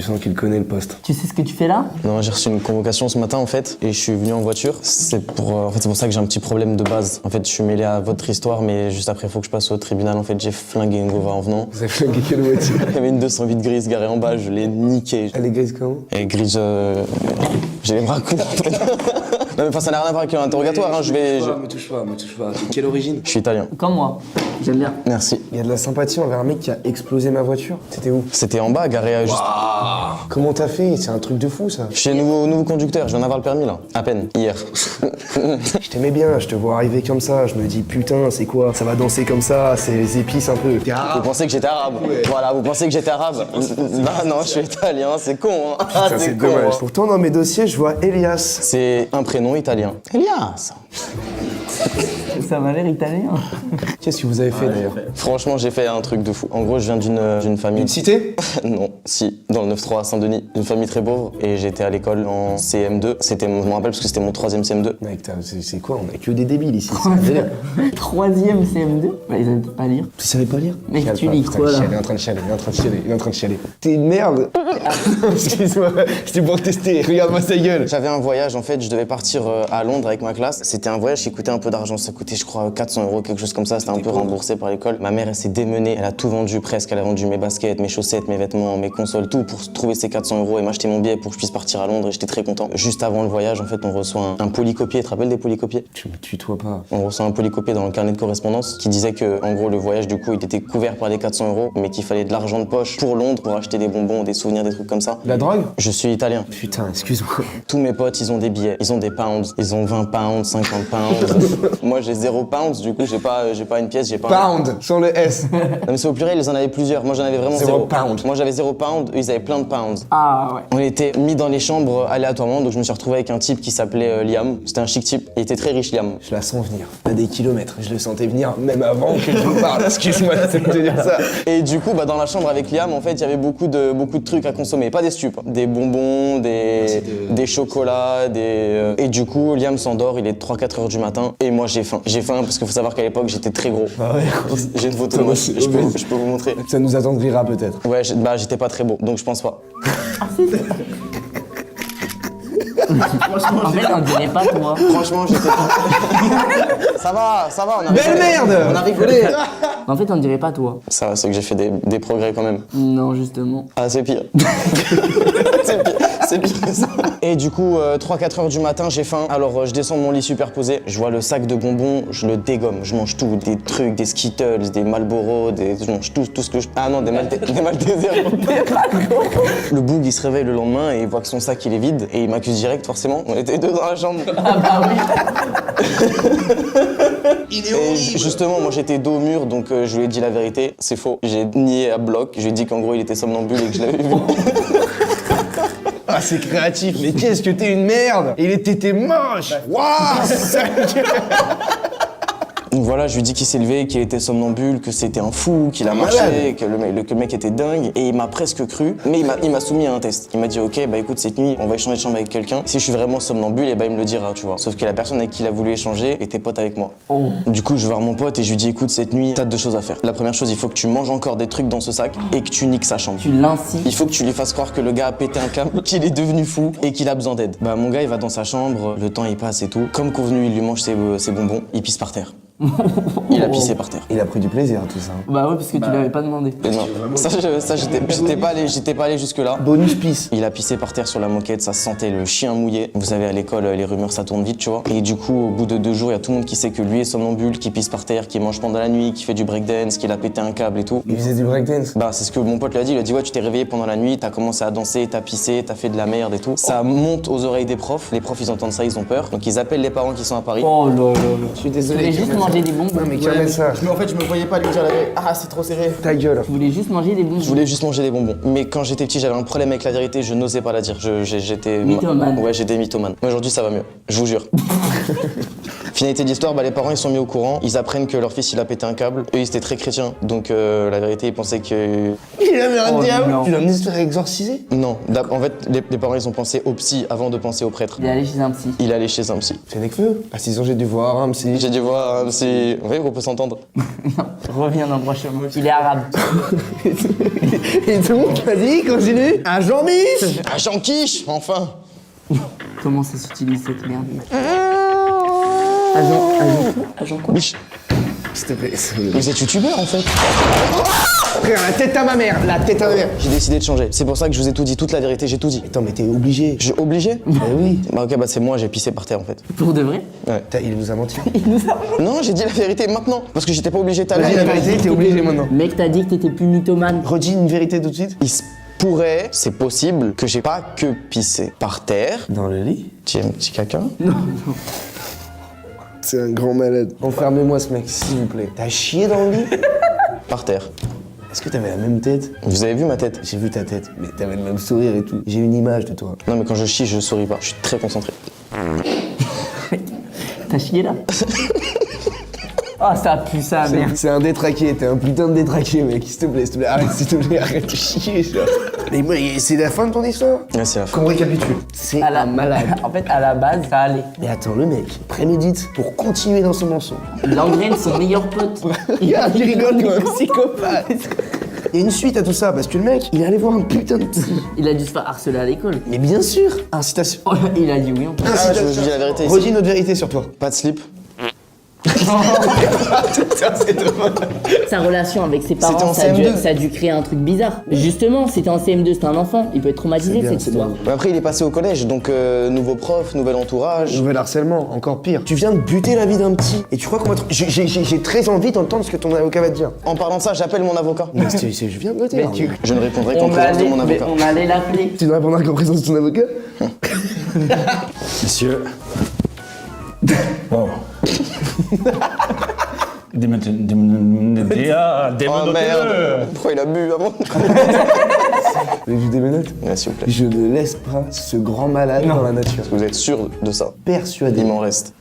sens qu'il connaît le poste. Tu sais ce que tu fais là? Non, j'ai reçu une convocation ce matin en fait et je suis venu en voiture. C'est pour ça que j'ai un petit problème de base. En fait, je suis mêlé à votre histoire, mais juste après, il faut que je passe au tribunal. En fait, j'ai flingué une Gova en venant. Vous avez flingué quelle voiture? Il y avait une 208 grise garée en bas, je l'ai niquée. Elle est grise comment? Elle est grise. J'ai les bras courts en fait. Non, mais enfin, ça n'a rien à voir avec l'interrogatoire. Hein. Me touche pas. Quelle origine? Je suis italien. Comme moi. J'aime bien. Merci. Il y a de la sympathie envers un mec qui a explosé ma voiture. C'était où? C'était en bas, garé juste. Comment t'as fait? C'est un truc de fou ça. Je suis nouveau conducteur, je viens d'avoir le permis là. À peine, hier. Je t'aimais bien, je te vois arriver comme ça, je me dis putain c'est quoi? Ça va danser comme ça, c'est les épices un peu. T'es Vous arabe? pensez que j'étais arabe? Voilà, vous pensez que j'étais arabe? Non, je suis italien, c'est con hein. Putain, c'est con, dommage. hein. Pourtant dans mes dossiers je vois Elias. C'est un prénom italien. Elias. Ça m'a l'air italien. Qu'est-ce que vous avez fait d'ailleurs? Franchement, j'ai fait un truc de fou. En gros, je viens d'une famille... Une cité? Non, si, dans le 9-3 à Saint-Denis. D'une famille très pauvre et j'étais à l'école en CM2. Je me rappelle parce que c'était mon 3e CM2. Mec, c'est quoi? On a que des débiles ici, c'est un délire. 3e CM2? Bah, ils aiment pas lire. Tu savais pas lire? Mec, Chiale tu pas, lis putain, quoi, là? Il est en train de chialer. T'es une merde. Excuse-moi, c'était pour tester. Regarde-moi sa gueule. J'avais un voyage, en fait, je devais partir à Londres avec ma classe. C'était un voyage qui coûtait un peu d'argent. Ça coûtait, je crois, 400 €, quelque chose comme ça. C'était un peu remboursé par l'école. Ma mère, elle s'est démenée. Elle a tout vendu presque. Elle a vendu mes baskets, mes chaussettes, mes vêtements, mes consoles, tout pour trouver ces 400 € et m'acheter mon billet pour que je puisse partir à Londres. Et j'étais très content. Juste avant le voyage, en fait, on reçoit un polycopier. Tu te rappelles des polycopiers? Tu me tutoies pas. On reçoit un polycopier dans le carnet de correspondance qui disait que, en gros, le voyage, du coup, il était couvert par les 400 €, mais qu'il fallait de l'argent de poche pour Londres, pour acheter des bonbons, des souvenirs, des trucs comme ça. La drogue? Je suis italien. Putain, excuse-moi. Tous mes potes, ils ont des billets, ils ont des pounds, ils ont 20 pounds, 50 pounds. Moi, j'ai 0 pounds, du coup, j'ai pas une pièce, j'ai pas Pound, sans le S. Non, mais c'est au pluriel, ils en avaient plusieurs. Moi, j'en avais vraiment 0 0 pound. Moi, j'avais 0 pound, eux, ils avaient plein de pounds. Ah ouais. On était mis dans les chambres aléatoirement, donc je me suis retrouvé avec un type qui s'appelait Liam. C'était un chic type, il était très riche, Liam. Je la sens venir. À des kilomètres. Je le sentais venir même avant que je vous parle. Excuse-moi de te dire ça. Et du coup, dans la chambre avec Liam, en fait, il y avait beaucoup de trucs à consommer. Pas des stupes, hein. Des bonbons, des chocolats, Et du coup, Liam s'endort, il est 3-4 heures du matin, et moi j'ai faim. J'ai faim parce qu'il faut savoir qu'à l'époque, j'étais très gros. Ah ouais. J'ai une photo, moi, je peux vous montrer. Ça nous attendrira peut-être. Ouais, j'étais pas très beau, donc je pense pas. En fait, on dirait pas toi. Franchement, j'étais pas... Ça va, on a Belle rigolé. merde. On a rigolé. En fait, on dirait pas toi. Ça va, c'est que j'ai fait des progrès quand même. Non, justement. Ah, c'est pire. C'est pire que ça. Et du coup, 3-4 heures du matin, j'ai faim. Alors, je descends de mon lit superposé. Je vois le sac de bonbons, je le dégomme. Je mange tout. Des trucs, des Skittles, des Marlboro, je mange tout ce que je... Ah non, des Maltesers. Le boug, il se réveille le lendemain et il voit que son sac, il est vide. Et il m'accuse direct, forcément. On était deux dans la chambre. Ah bah oui. Il est Et horrible. justement, moi j'étais dos au mur, donc je lui ai dit la vérité. C'est faux. J'ai nié à bloc. Je lui ai dit qu'en gros il était somnambule et que je l'avais vu. Ah, c'est créatif. Mais qu'est-ce que t'es une merde. Et t'étais moche. Waouh. Donc voilà, je lui dis qu'il s'est levé, qu'il était somnambule, que c'était un fou, qu'il a marché, que le mec était dingue. Et il m'a presque cru, mais il m'a soumis à un test. Il m'a dit, ok, bah écoute, cette nuit, on va échanger de chambre avec quelqu'un. Si je suis vraiment somnambule, et bah il me le dira, tu vois. Sauf que la personne avec qui il a voulu échanger était pote avec moi. Oh. Du coup, je vais voir mon pote et je lui dis, écoute, cette nuit, t'as deux choses à faire. La première chose, il faut que tu manges encore des trucs dans ce sac et que tu niques sa chambre. Tu l'incites. Il faut que tu lui fasses croire que le gars a pété un câble, qu'il est devenu fou et qu'il a besoin d'aide. Bah mon gars, il va dans sa chambre, le temps il passe et tout. Comme convenu, il lui mange ses bonbons, il pisse par terre. Il a pissé par terre. Il a pris du plaisir à tout ça. Bah ouais, parce que tu l'avais pas demandé. Et non, ça j'étais pas allé jusque là. Bonus pisse. Il a pissé par terre sur la moquette, ça sentait le chien mouillé. Vous savez, à l'école, les rumeurs ça tourne vite, tu vois. Et du coup, au bout de 2 jours, il y a tout le monde qui sait que lui est somnambule, qui pisse par terre, qui mange pendant la nuit, qui fait du breakdance, qu'il a pété un câble et tout. Il faisait du breakdance. Bah c'est ce que mon pote lui a dit, il a dit ouais tu t'es réveillé pendant la nuit, t'as commencé à danser, t'as pissé, t'as fait de la merde et tout. Ça monte aux oreilles des profs, les profs ils entendent ça, ils ont peur. Donc ils appellent les parents qui sont à Paris. Oh là là là. Je suis Je désolé. voulais juste manger des bonbons. Non mais calme ça. Mais en fait je me voyais pas lui dire la vérité. Ah c'est trop serré. Ta gueule. Je voulais juste manger des bonbons. Je voulais juste manger des bonbons. Mais quand j'étais petit j'avais un problème avec la vérité, je n'osais pas la dire. J'étais... Mythomane. Ouais j'étais mythomane. Mais aujourd'hui ça va mieux, je vous jure. Finalité de l'histoire, les parents ils sont mis au courant, ils apprennent que leur fils il a pété un câble. Eux ils étaient très chrétiens, donc la vérité ils pensaient que... Il avait un Oh, diable. non. Tu l'as amené se faire exorciser? Non, en fait les parents ils ont pensé au psy avant de penser au prêtre. Il est allé chez un psy. Il est allé chez un psy. C'est Necfeu. À 6 ans, j'ai dû voir un psy. J'ai dû voir un psy... Vous voyez qu'on peut s'entendre. Non, reviens dans le prochain mot. Il est arabe. Et donc, vas-y, continue. Un Jean-Mich. Ah Jean Quiche, enfin. Comment ça s'utilise cette merde? Agent quoi? Mich. S'il te plaît. Vous êtes youtubeur en fait. Frère, la tête à ma mère. La tête à ma mère. J'ai décidé de changer. C'est pour ça que je vous ai tout dit, toute la vérité, j'ai tout dit. Attends, mais t'es obligé. Je obligé? Bah oui. Bah ok, c'est moi, j'ai pissé par terre en fait. Pour de vrai? Ouais. Il nous a menti. Non, j'ai dit la vérité maintenant, parce que j'étais pas obligé tout à l'heure. Vas-y, la vérité, t'es obligé maintenant. Mec, t'as dit que t'étais plus mythomane. Redis une vérité tout de suite. Il se pourrait, c'est possible, que j'ai pas que pissé par terre. Dans le lit. Tu es un petit caca? C'est un grand malade. Enfermez-moi ce mec, s'il vous plaît. T'as chié dans le lit? Par terre. Est-ce que t'avais la même tête? Vous avez vu ma tête? J'ai vu ta tête, mais t'avais le même sourire et tout. J'ai une image de toi. Non mais quand je chie, je souris pas. Je suis très concentré. T'as chié là? Ah, ça pue ça, merde. C'est un détraqué, t'es un putain de détraqué, mec. S'il te plaît, arrête, s'il te plaît, arrête de chier, genre. Mais moi, c'est la fin de ton histoire? Ouais, c'est la fin. Qu'on récapitule. C'est À la- un malade. En fait, à la base, ça allait. Mais attends, le mec prémédite pour continuer dans son mensonge. Il engraine son meilleur pote. Regarde, il rigole comme un psychopathe. Il y a une suite à tout ça, parce que le mec, il est allé voir un putain de psy. Il a dû se faire harceler à l'école. Mais bien sûr, incitation. Oh, il a dit oui en plus. Ah, je vous dis la vérité ici. Redis notre vérité sur toi. Pas de slip. Sa relation avec ses C'était parents, en ça a, dû, CM2. ça a dû créer un truc bizarre. Justement, c'était en CM2, c'était un enfant. Il peut être traumatisé de cette c'est histoire. bien. Mais après, il est passé au collège, donc nouveau prof, nouvel entourage. Nouvel harcèlement, encore pire. Tu viens de buter la vie d'un petit, et tu crois qu'on va... J'ai très envie d'entendre ce que ton avocat va te dire. En parlant de ça, j'appelle mon avocat. Mais je viens de le dire. Je ne répondrai qu'en On présence de allait, mon mais avocat. on allait l'appeler. Tu ne répondras qu'en présence de ton avocat? Monsieur. Wow. Oh Démenotez-le. merde. Pourquoi il a bu avant? Mais je démenote. Ouais, s'il vous plaît. Je ne laisse pas ce grand malade dans la nature. Vous êtes sûr de ça? Persuadé. Il m'en reste.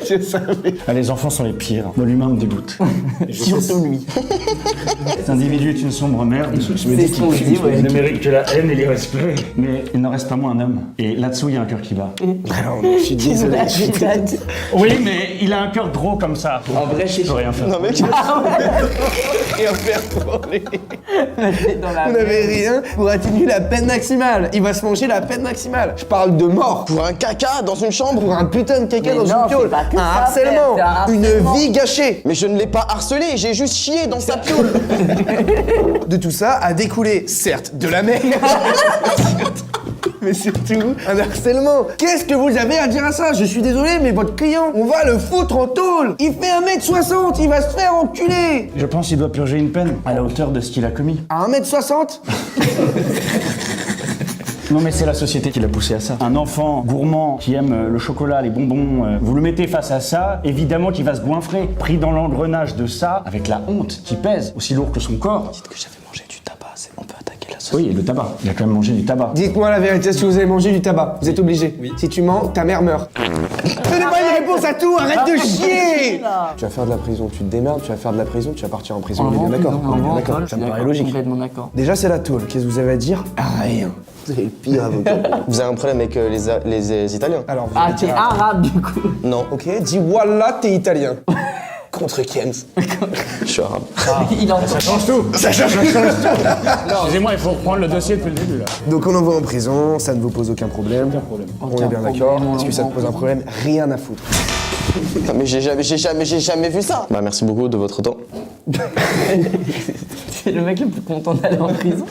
Je savais. Ah, les enfants sont les pires. Moi, l'humain me dégoûte. Surtout lui. Cet individu est une sombre merde. Je me C'est dis ce qu'on qu'il dit, ouais. ne mérite que la haine et l'irrespect. Mais il n'en reste pas moins un homme. Et là-dessous, il y a un cœur qui bat. Alors, je suis désolé. Oui, mais il a un cœur gros comme ça. En vrai, je peux rien faire. Non, mec. Et en faire pour les- dans la Vous n'avez rien pour atténuer la peine maximale. Il va se manger la peine maximale. Je parle de mort. Pour un caca dans une chambre? Pour un putain de caca Mais dans non, une piole. c'est pas que Un ça, harcèlement. frère, c'est un Une harcèlement. vie gâchée. Mais je ne l'ai pas harcelé, j'ai juste chié dans sa piole. De tout ça a découlé, certes, de la merde. Mais surtout, un harcèlement. Qu'est-ce que vous avez à dire à ça? Je suis désolé, mais votre client, on va le foutre en tôle. Il fait 1m60, il va se faire enculer. Je pense qu'il doit purger une peine à la hauteur de ce qu'il a commis. À 1m60? Non mais c'est la société qui l'a poussé à ça. Un enfant gourmand qui aime le chocolat, les bonbons, vous le mettez face à ça, évidemment qu'il va se goinfrer. Pris dans l'engrenage de ça, avec la honte qui pèse, aussi lourd que son corps. Dites que j'avais mangé du tabac, on peut attaquer la société. Oui, et le tabac. Il a quand même mangé du tabac. Dites-moi la vérité, est-ce que vous avez mangé du tabac? Vous êtes obligé. Oui. Si tu mens, ta mère meurt. Donnez pas une réponse à tout, arrête de chier. Tu vas faire de la prison, tu te démerdes, tu vas faire de la prison, tu vas partir en prison. On est bien d'accord. On est bien d'accord. Ça me paraît logique. Complètement d'accord. Déjà, c'est la tôle. Qu'est-ce que vous avez à dire? Rien. Vous avez le pire avocat. Vous avez un problème avec les Italiens? Alors, vous Ah, allez t'es dire- arabe du coup. Non, Ok, dis voilà, t'es italien. Contre Kems. je suis arabe. Il en Ça change tout. Ça change tout. Excusez-moi, il faut reprendre le dossier depuis le début là. Donc on envoie en prison, ça ne vous pose aucun problème. On est bien d'accord. Est-ce que ça te pose un problème? Rien à foutre. Non, mais j'ai jamais vu ça. Bah merci beaucoup de votre temps. C'est le mec le plus content d'aller en prison.